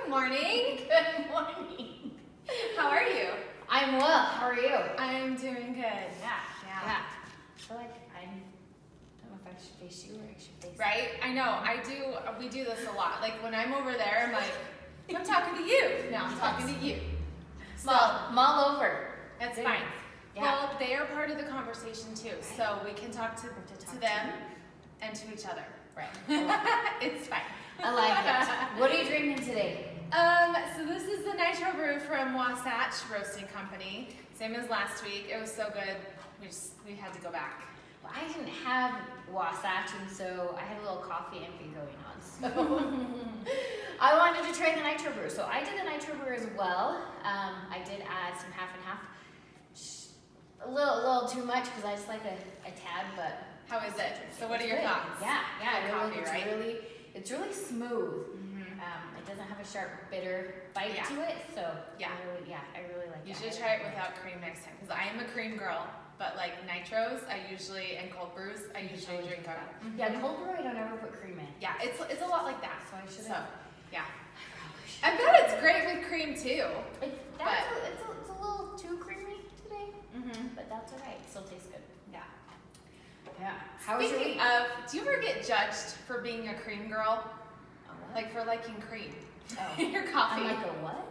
Good morning. Good morning. How are you? I'm well. How are you? I'm doing good. Yeah. I feel like I don't know if I should face you or I should face Right? I know. We do this a lot. Like when I'm over there, I'm like, I'm talking to you. No, I'm talking to you. So, Mull over. that's There. fine. Yeah. Well, they are part of the conversation too, so we can talk to them and to each other. Right. It's fine. I like it. What are you drinking today? So this is the nitro brew from Wasatch Roasting Company. Same as last week. It was so good. We had to go back. Well, I didn't have Wasatch, and so I had a little coffee envy going on. So I wanted to try the nitro brew. So I did the nitro brew as well. I did add some half and half. A little too much because I just like a tad, but How is it? So what are your good. thoughts? Yeah. Good coffee, right? It's really smooth. It doesn't have a sharp, bitter bite to it, so Yeah. I really like it. You should try it without cream next time, because I am a cream girl. But like nitros, and cold brews, I usually drink them. Yeah, cold brew I don't ever put cream in. Yeah, it's a lot like that. So I should. Yeah. I probably should. I bet it's great with cream too. It's a little too creamy today, but that's alright. Still tastes good. Yeah. Yeah. How was your Speaking week? of, do you ever get judged for being a cream girl? Like for liking cream? Oh. Your coffee. I'm like a what?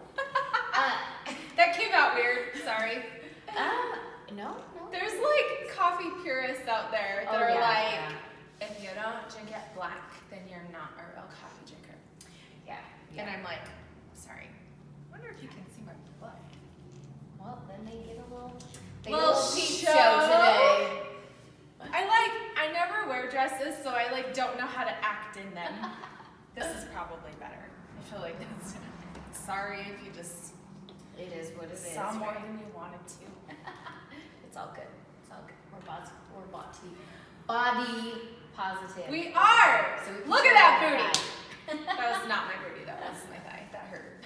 That came out weird. Sorry. No. There's like coffee purists out there that are like, if you don't drink it black, then you're not a real coffee drinker. Yeah. And I'm like, sorry. I wonder if you can see my butt. Well, then they get a little Peep show today. I never wear dresses, so I like don't know how to act in them. This is probably better. I feel like that's sorry if you just It is what it is. saw more right? than you wanted to. It's all good. It's all good. We're body positive. We are! So we can Look show at that that booty. That was not my booty, that was my thigh. That hurt.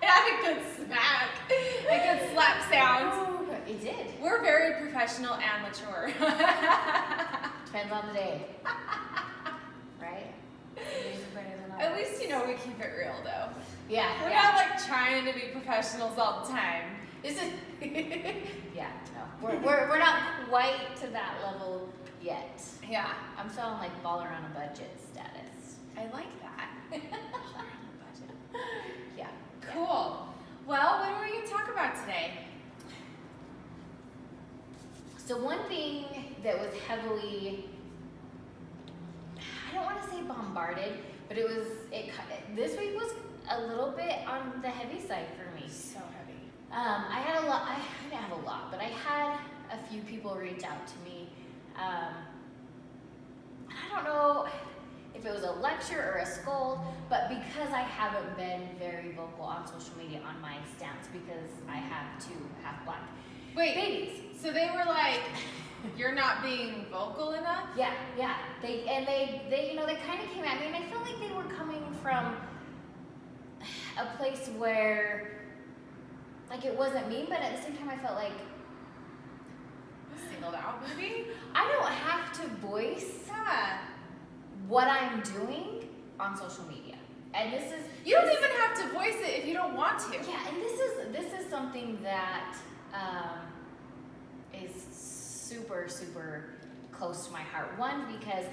It had a good smack. A good slap sound. Oh, it did. We're very professional and mature. Depends on the day. Right? Some days are better than others. At least you know we keep it real though. Yeah. We're not like trying to be professionals all the time. This is. Yeah. No. We're not quite to that level yet. Yeah. I'm still on like baller on a budget status. I like that. Yeah. Cool. Well, what are we going to talk about today? So one thing that was heavily, I don't want to say bombarded, but this week was a little bit on the heavy side for me. So heavy. I didn't have a lot, but I had a few people reach out to me. I don't know if it was a lecture or a scold, but because I haven't been very vocal on social media on my stance because I have two half black babies. So they were like, you're not being vocal enough? Yeah. They kind of came at me, and I felt like they were coming from a place where, like, it wasn't mean, but at the same time, I felt like Singled out, maybe? I don't have to voice what I'm doing on social media, and this is you don't even have to voice it if you don't want to. Yeah, and this is something that is super, super close to my heart. One, because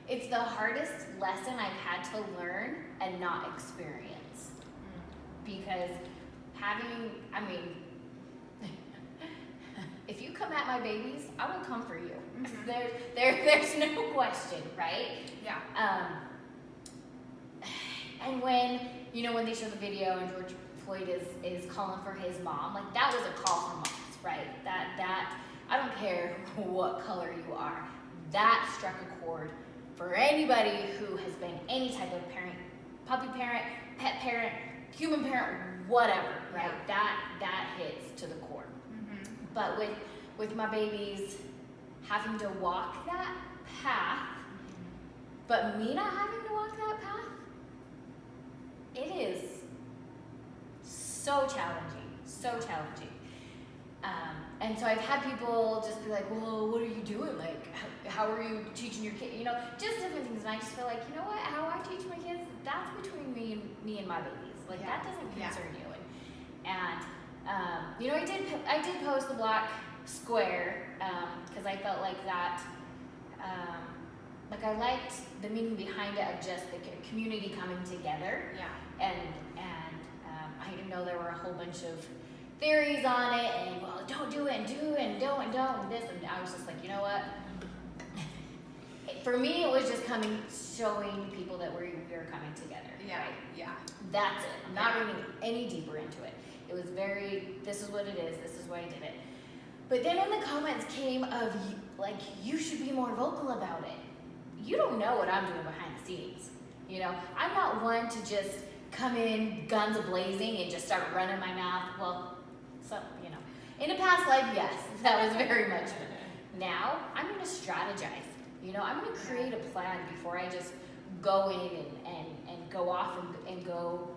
it's the hardest lesson I've had to learn and not experience. Because if you come at my babies, I will come for you. There's no question, right? Yeah. And when they show the video and George Floyd is calling for his mom, like that was a call for moms, right? That I don't care what color you are, that struck a chord for anybody who has been any type of parent, puppy parent, pet parent, human parent, whatever, right? Yeah. That hits to the core. But with my babies having to walk that path, but me not having to walk that path, it is so challenging. And so I've had people just be like, well, what are you doing? Like, how are you teaching your kid? Just different things. And I just feel like, you know what? How I teach my kids, that's me my babies. Like that doesn't concern you. And you know, I did post the black square because I felt like that. Like I liked the meaning behind it of just the community coming together. Yeah. And I know there were a whole bunch of theories on it, and well, don't do it, and do and don't and don't and this, and I was just like, you know what? For me, it was just showing people that we were coming together. Yeah. Right? Yeah. That's it. I'm not reading any deeper into it. It was very, this is what it is. This is why I did it. But then when the comments came of like, you should be more vocal about it. You don't know what I'm doing behind the scenes. You know, I'm not one to just come in guns a-blazing and just start running my mouth. Well, so, you know, in a past life, yes, that was very much. Now, I'm going to strategize. You know, I'm going to create a plan before I just go in and go off and go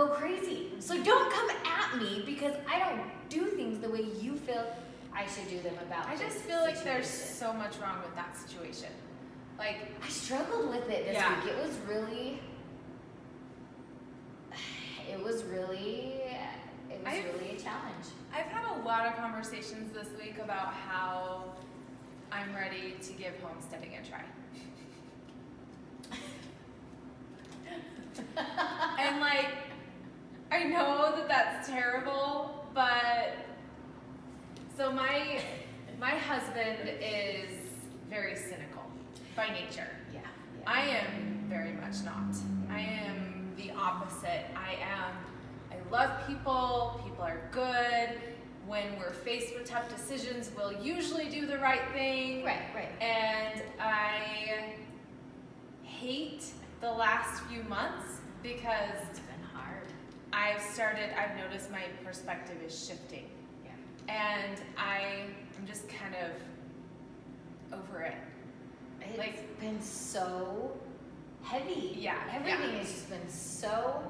crazy. So don't come at me because I don't do things the way you feel I should do them about I just feel like there's so much wrong with that situation. Like, I struggled with it this week. It was really a challenge. I've had a lot of conversations this week about how I'm ready to give homesteading a try. And like, I know that that's terrible, but so my husband is very cynical by nature. Yeah. I am very much not. I am the opposite. I love people. People are good. When we're faced with tough decisions, we'll usually do the right thing. Right. And I hate the last few months because it's been hard. I've noticed my perspective is shifting. Yeah. And I'm just kind of over it. It's been so heavy. Yeah. Everything has just been so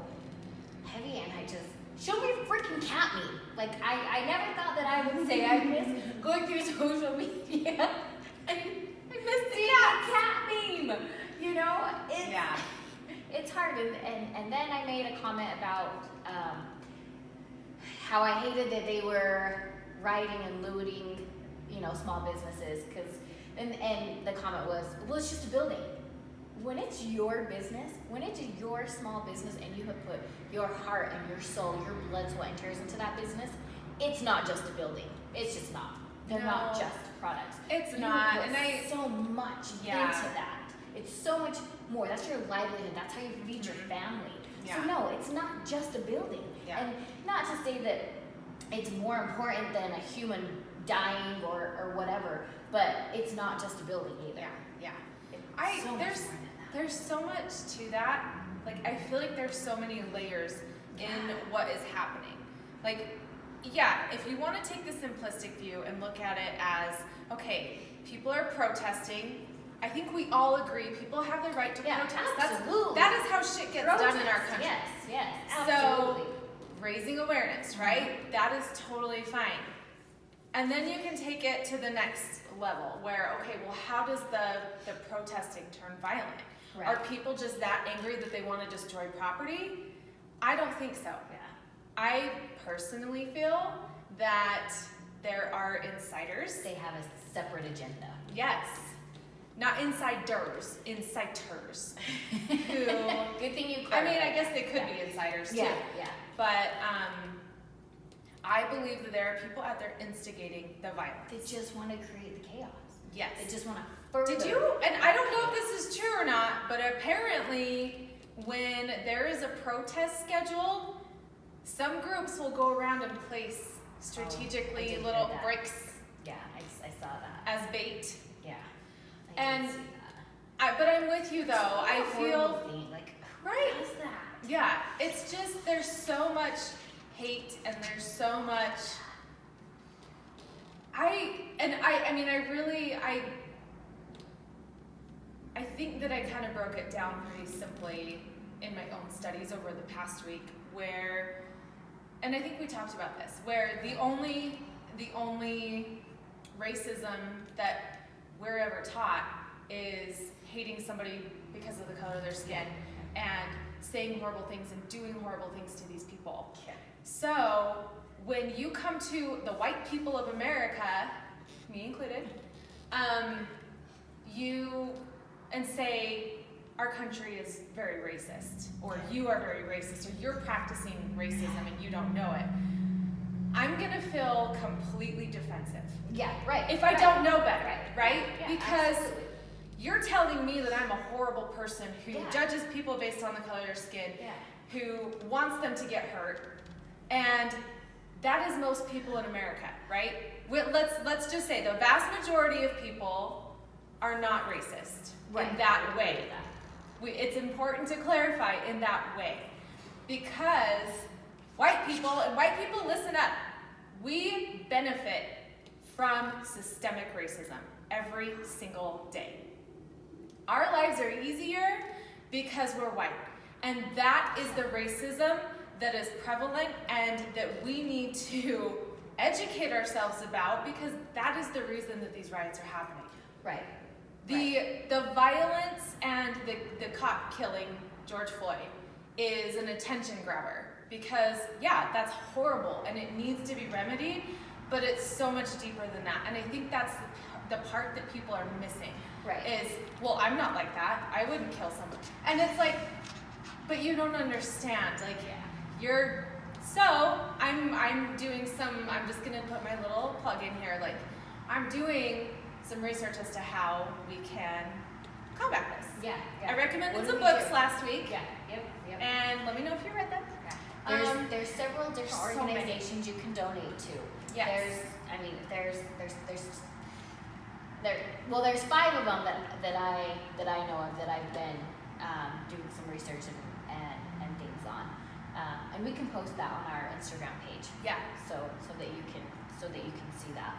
heavy, and I just show me freaking cat meme. Like I never thought that I would say I miss going through social media. I miss the cat meme. You know, it's hard. And then I made a comment about how I hated that they were rioting and looting, you know, small businesses and the comment was, well, it's just a building. When it's your business, when it's your small business and you have put your heart and your soul, your blood, sweat, and tears into that business, it's not just a building. It's just not. They're not just products. It's You not. put And so much into that. It's so much more. That's your livelihood. That's how you feed your family. Yeah. So no, it's not just a building. Yeah. And not to say that it's more important than a human dying or whatever, but it's not just a building either. Yeah. It's so much more than that. There's so much to that. Like, I feel like there's so many layers in what is happening. Like, yeah, if you want to take the simplistic view and look at it as, okay, people are protesting. I think we all agree people have the right to protest. Absolutely. That is how shit gets done in our country. Yes, absolutely. So, raising awareness, right? That is totally fine. And then you can take it to the next level where, okay, well, how does the protesting turn violent? Right. Are people just that angry that they want to destroy property? I don't think so. Yeah. I personally feel that there are insiders. They have a separate agenda. Yes. Not insiders, inciters. Who, Good thing you I mean, clarified I guess they that. could be insiders too. Yeah. But I believe that there are people out there instigating the violence. They just want to create the chaos. Yes. They just want to further. Did you? And I don't know if this is true or not, but apparently when there is a protest scheduled, some groups will go around and place strategically did hear little that. bricks Yeah, I saw that. as bait. Yeah. And I did see that. But I'm with you though. I feel like, right. What is that? Yeah, it's just there's so much hate and there's so much. I think that I kind of broke it down pretty simply in my own studies over the past week where, and I think we talked about this, where the only racism that we're ever taught is hating somebody because of the color of their skin and saying horrible things and doing horrible things to these people. Yeah. So when you come to the white people of America, me included, you and say our country is very racist, or you are very racist, or you're practicing racism and you don't know it, I'm gonna feel completely defensive. Yeah, right. If I don't know better, right? Yeah, because absolutely. you're telling me that I'm a horrible person who Yeah. judges people based on the color of their skin, Yeah. who wants them to get hurt, and that is most people in America, right? Let's just say the vast majority of people are not racist in that way. It's important to clarify in that way, because white people, listen up, we benefit from systemic racism every single day. Our lives are easier because we're white, and that is the racism that is prevalent and that we need to educate ourselves about, because that is the reason that these riots are happening. Right. The violence and the cop killing George Floyd is an attention grabber, because yeah, that's horrible and it needs to be remedied, but it's so much deeper than that. And I think that's the part that people are missing. Right. Is, well, I'm not like that. I wouldn't kill someone. And it's like, but you don't understand. Like, I'm doing some, I'm just gonna put my little plug in here. Like, I'm doing some research as to how we can combat this. Yeah. I recommended some books last week. Yeah. Yep. And let me know if you read them. Yeah. There's several different so organizations you can donate to. Yes. There's 5 of them that I know of that I've been doing some research and things on, and we can post that on our Instagram page. Yeah. So that you can see that,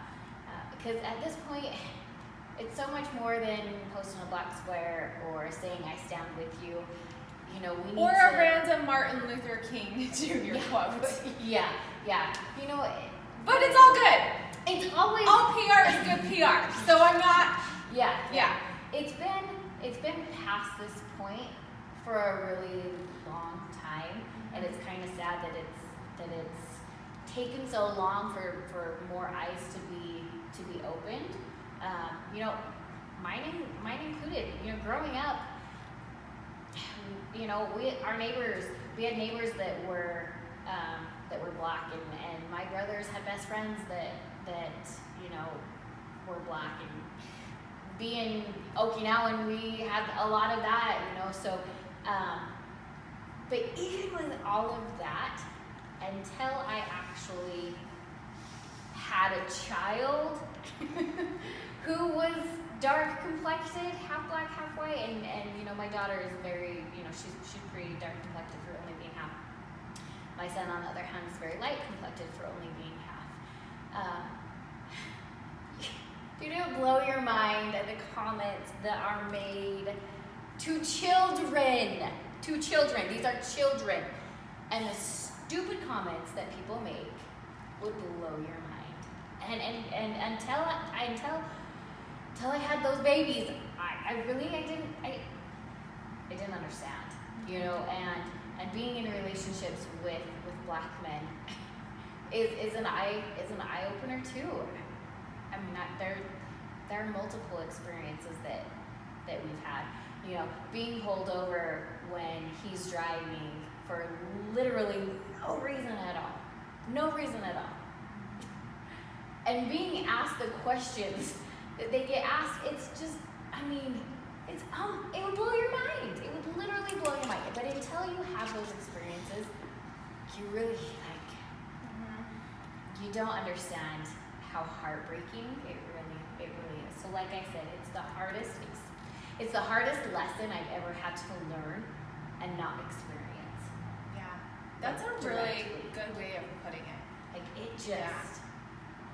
because at this point, it's so much more than posting a black square or saying I stand with you. You know, we need or to, a random Martin Luther King Jr. quote. Yeah. You know, but it's all good. it's always All PR is good PR. So I'm not. Yeah. It's been past this point for a really long time, and it's kind of sad that it's taken so long for more eyes to be opened. You know, mine included. You know, growing up, you know, we had neighbors that were black, and my brothers had best friends that you know were black, and being Okinawan, we had a lot of that, you know. So, but even with all of that, until I actually had a child who was dark complected, half black, half white, and you know, my daughter is very, you know, she's pretty dark complected for only being half. My son, on the other hand, is very light complected for only being half. Dude, it would blow your mind at the comments that are made to children. These are children. And the stupid comments that people make would blow your mind. And until I had those babies, I didn't understand, you know, and being in relationships with black men is an eye opener too. I mean, there are multiple experiences that we've had. You know, being pulled over when he's driving for literally no reason at all. And being asked the questions that they get asked, it's just, I mean, it's it would blow your mind. It would literally blow your mind. But until you have those experiences, you really you don't understand how heartbreaking it really is. So like I said, it's the hardest lesson I've ever had to learn and not experience. Yeah, that's a really good way of putting it. Like it just,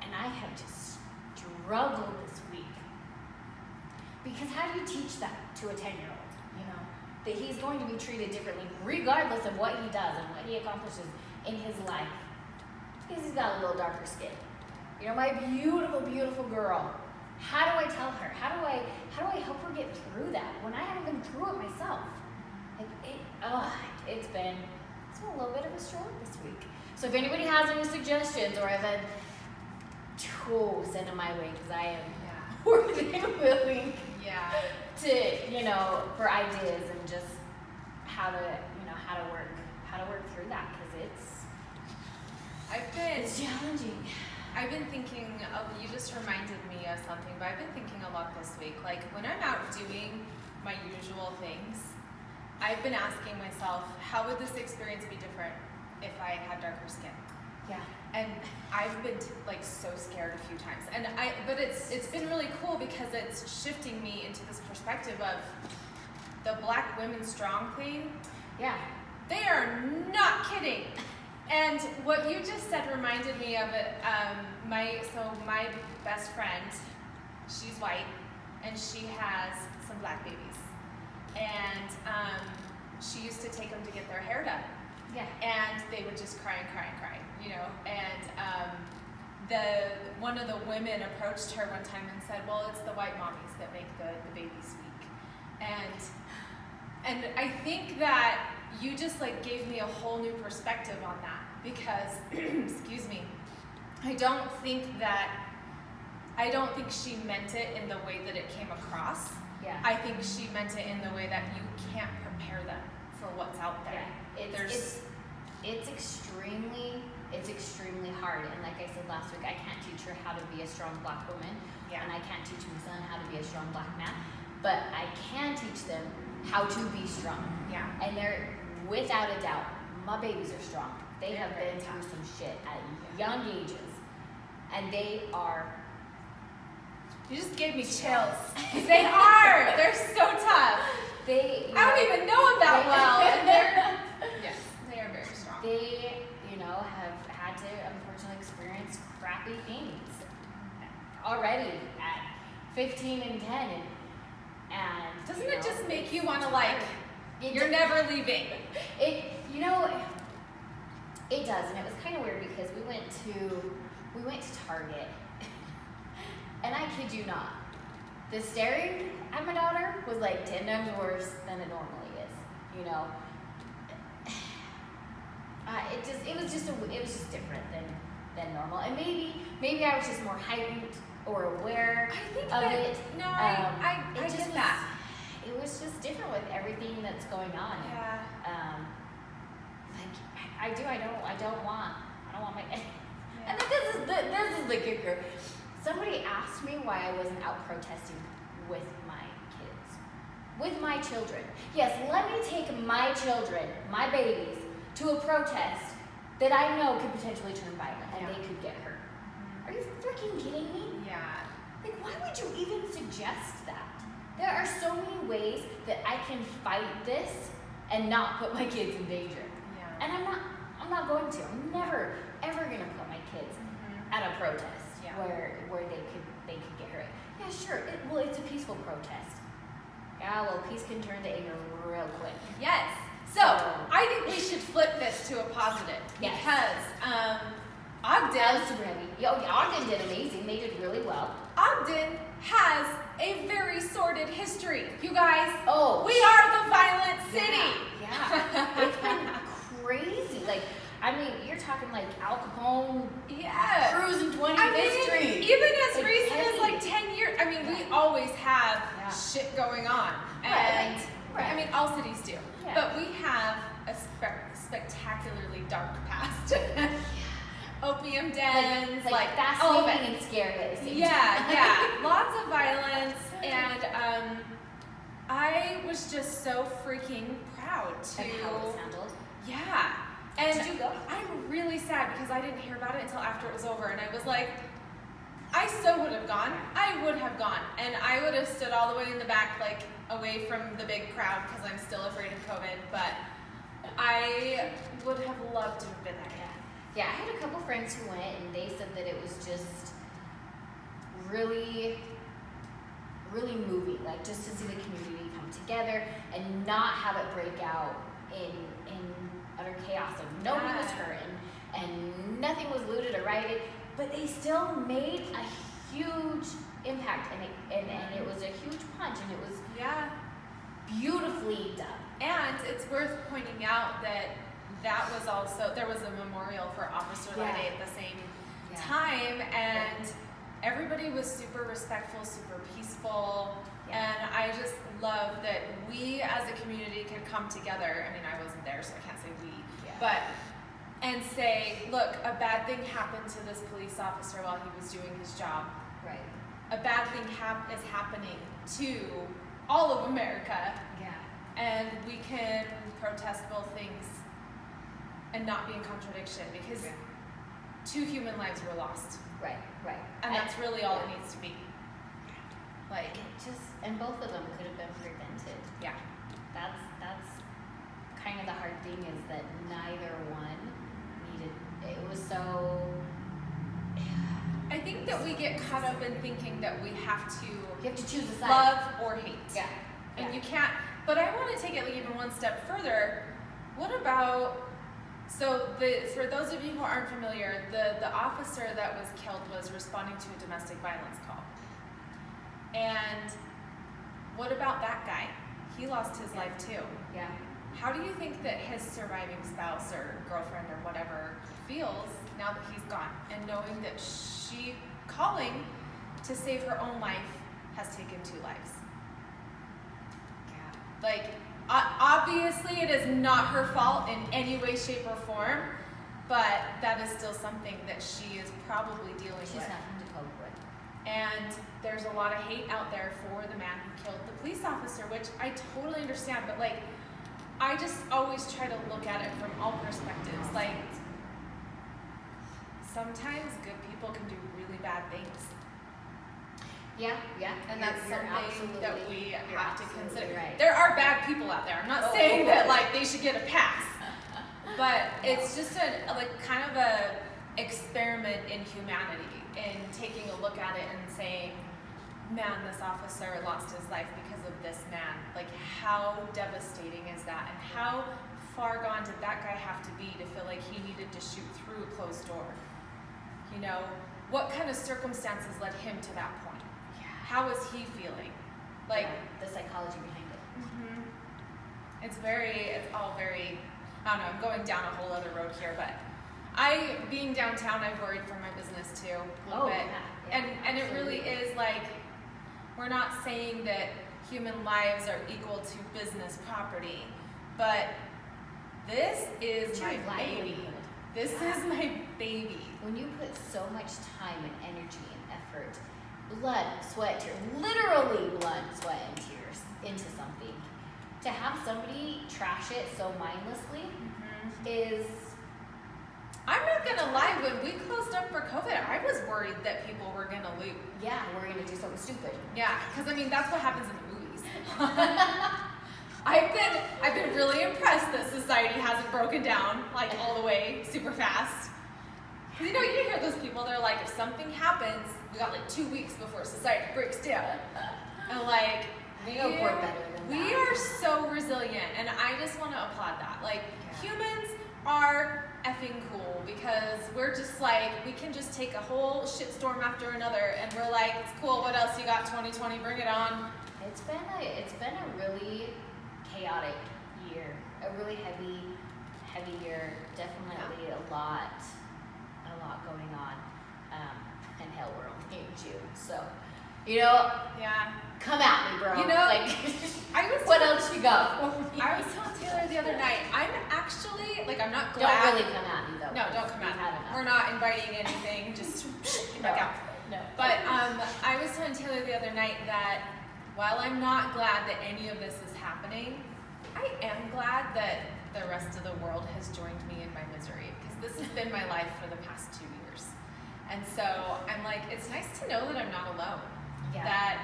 and I have just struggled this week, because how do you teach that to a 10-year-old? You know, that he's going to be treated differently regardless of what he does and what he accomplishes in his life, because he's got a little darker skin. You know, my beautiful, beautiful girl. How do I tell her? How do I help her get through that when I haven't been through it myself? It's been a little bit of a struggle this week. So if anybody has any suggestions or have send them my way, because I am more than willing to, for ideas and just how to work through that, because it's challenging. I've been thinking you just reminded me of something, but I've been thinking a lot this week. Like when I'm out doing my usual things, I've been asking myself, how would this experience be different if I had darker skin? Yeah. And I've been so scared a few times. But it's been really cool because it's shifting me into this perspective of the Black Women Strong thing. Yeah. They are not kidding. And what you just said reminded me of it. My best friend, she's white, and she has some Black babies. And she used to take them to get their hair done. Yeah. And they would just cry and cry and cry, And one of the women approached her one time and said, "Well, it's the white mommies that make the babies weak." And I think that you just gave me a whole new perspective on that, because excuse me, I don't think she meant it in the way that it came across. Yeah. I think she meant it in the way that you can't prepare them for what's out there. Yeah. It's extremely hard. And like I said last week, I can't teach her how to be a strong Black woman. Yeah. And I can't teach my son how to be a strong Black man. But I can teach them how to be strong. Yeah. And they're, without a doubt, my babies are strong. They They're have been through some shit at young ages. And they are... You just gave me chills. They are. They're so tough. I don't even know them that well. And yes, they are very strong. They, have had to unfortunately experience crappy things already at 15 and 10. And doesn't it just make you want to you're never leaving? It does, and it was kind of weird because we went to Target. And I kid you not, the staring at my daughter was 10 times worse than it normally is. It was just different than normal. And maybe I was just more heightened or aware of it. No, I get that. It was just different with everything that's going on. Yeah. I don't want my. Yeah. And this is the kicker. Somebody asked me why I wasn't out protesting with my kids, with my children. Yes, let me take my children, my babies, to a protest that I know could potentially turn violent and they could get hurt. Are you freaking kidding me? Yeah. Why would you even suggest that? There are so many ways that I can fight this and not put my kids in danger. Yeah. And I'm not going to. I'm never, ever going to put my kids at a protest. Where they could get hurt. Yeah, sure. It's a peaceful protest. Yeah, well, peace can turn to anger real quick. Yes. So I think we should flip this to a positive because Ogden did amazing. They did really well. Ogden has a very sordid history. You guys. Oh, we are the violent city. Yeah. It's been crazy. You're talking Al Capone, cruising 20th history. Even as recent as 10 years. We always have shit going on. And all cities do. Yeah. But we have a spectacularly dark past. Opium dens, fascinating and scary at the same time. Yeah. Lots of violence. And I was just so freaking proud to. And how it was handled. Yeah. And did you go? I'm really sad because I didn't hear about it until after it was over, and I was like, I so would have gone. I would have gone, and I would have stood all the way in the back, away from the big crowd because I'm still afraid of COVID. But I would have loved to have been there. Yeah. I had a couple friends who went, and they said that it was just really, really moving, just to see the community come together and not have it break out in utter chaos of nobody was hurt and nothing was looted or rioted, but they still made a huge impact and it was a huge punch and it was beautifully done. And it's worth pointing out that was also, there was a memorial for Officer Lede at the same time, and everybody was super respectful, super peaceful, and I just love that we as a community could come together. I mean, I wasn't there, so I can't say we, but, and say, look, a bad thing happened to this police officer while he was doing his job. Right. A bad thing is happening to all of America. Yeah. And we can protest both things and not be in contradiction, because 2 human lives were lost. Right. And that's really all it needs to be. Like, and both of them could have been prevented. Yeah. That's kind of the hard thing, is that neither one needed, it was so, I think that we get caught up in thinking that we have to you have to choose a side. love or hate. Yeah. And you can't, but I want to take it even one step further. What about, for those of you who aren't familiar, the officer that was killed was responding to a domestic violence call. And what about that guy? He lost his life too. Yeah. How do you think that his surviving spouse or girlfriend or whatever feels now that he's gone, and knowing that she calling to save her own life has taken 2 lives? Yeah. Like, obviously it is not her fault in any way, shape, or form, but that is still something that she is probably dealing with. She's nothing to cope with. And there's a lot of hate out there for the man who killed the police officer, which I totally understand, but like, I just always try to look at it from all perspectives. Like, sometimes good people can do really bad things. Yeah. And that's something that we have to consider. Right. There are bad people out there. I'm not saying that like they should get a pass, but it's just kind of a experiment in humanity, in taking a look at it and saying, man, this officer lost his life because of this man. Like, how devastating is that? And how far gone did that guy have to be to feel like he needed to shoot through a closed door? You know, what kind of circumstances led him to that point? How was he feeling? Like, the psychology behind it. Mm-hmm. It's all very, I don't know, I'm going down a whole other road here, but being downtown, I've worried for my business too, a little bit. Yeah, and it really is like, we're not saying that human lives are equal to business property, but this is my baby. This is my baby. When you put so much time and energy and effort, blood, sweat, tears, literally blood, sweat, and tears into something, to have somebody trash it so mindlessly is... I'm not gonna lie, when we closed up for COVID, I was worried that people were gonna loot. Yeah, we're gonna do something stupid. Yeah, because I mean, that's what happens in the movies. I've been really impressed that society hasn't broken down like all the way super fast. Because you know, you hear those people, they're like, if something happens, we got like 2 weeks before society breaks down. And like, we are so resilient, and I just want to applaud that. Like, humans are effing cool, because we're just like, we can just take a whole shitstorm after another, and we're like, it's cool, what else you got, 2020, bring it on. It's been a really chaotic year, a really heavy year, definitely a lot going on, and hell, we're only in June, so, you know, come at me, bro. You know, like, what else you got for me? I was telling Taylor the other night, I'm actually, like, I'm not glad. Don't really come at me, though. No, don't come at me. We're not inviting anything, just get back out. No. But I was telling Taylor the other night that while I'm not glad that any of this is happening, I am glad that the rest of the world has joined me in my misery, because this has been my life for the past 2 years. And so I'm like, it's nice to know that I'm not alone. Yeah. That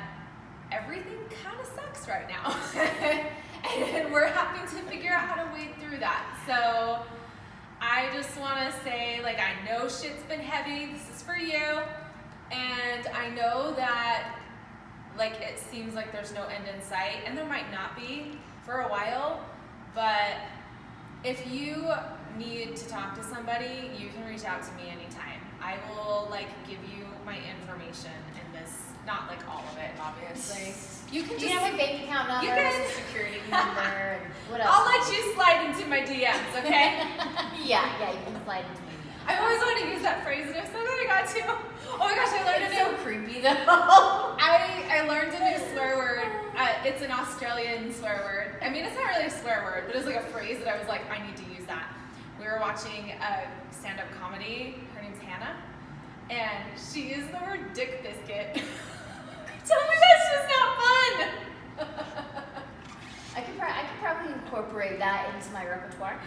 everything kind of sucks right now. And we're having to figure out how to wade through that. So I just want to say, like, I know shit's been heavy. This is for you. And I know that, like, it seems like there's no end in sight. And there might not be for a while. But if you need to talk to somebody, you can reach out to me anytime. I will like give you my information in this, not like all of it, obviously. You can Do just you have my bank account number, you can- social security number, and what else? I'll let you slide into my DMs, okay? yeah, you can slide into my DMs. I've always wanted to use that phrase, and I'm so glad I got to. Oh my gosh, I learned It's a new. so creepy though. I learned a new swear word. It's an Australian swear word. I mean, it's not really a swear word, but it's like a phrase that I was like, I need to use that. We were watching a stand-up comedy. Her name's Hannah, and she used the word dick biscuit. Tell me that's just not fun. I could probably incorporate that into my repertoire.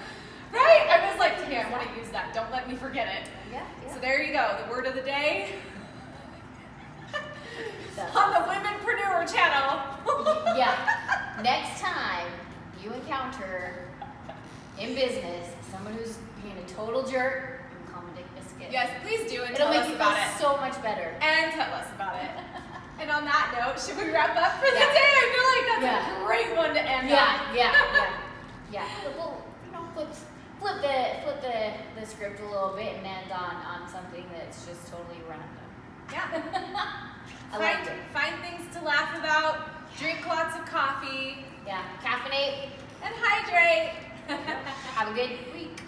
Right? I was like, hey, I want to use that. Don't let me forget it. Yeah. So there you go. The word of the day That's on the Womenpreneur channel. yeah. Next time you encounter in business someone who's being a total jerk, you can call them a dick biscuit. Yes, please do, and It'll tell make us you about feel it. so much better. And tell us about it. And on that note, should we wrap up for the Yeah. day? I feel like that's Yeah. a great one to end on. Yeah. We'll flip the script a little bit and end on something that's just totally random. Yeah. I liked it. Find things to laugh about. Drink lots of coffee. Yeah. Caffeinate. And hydrate. Have a good week.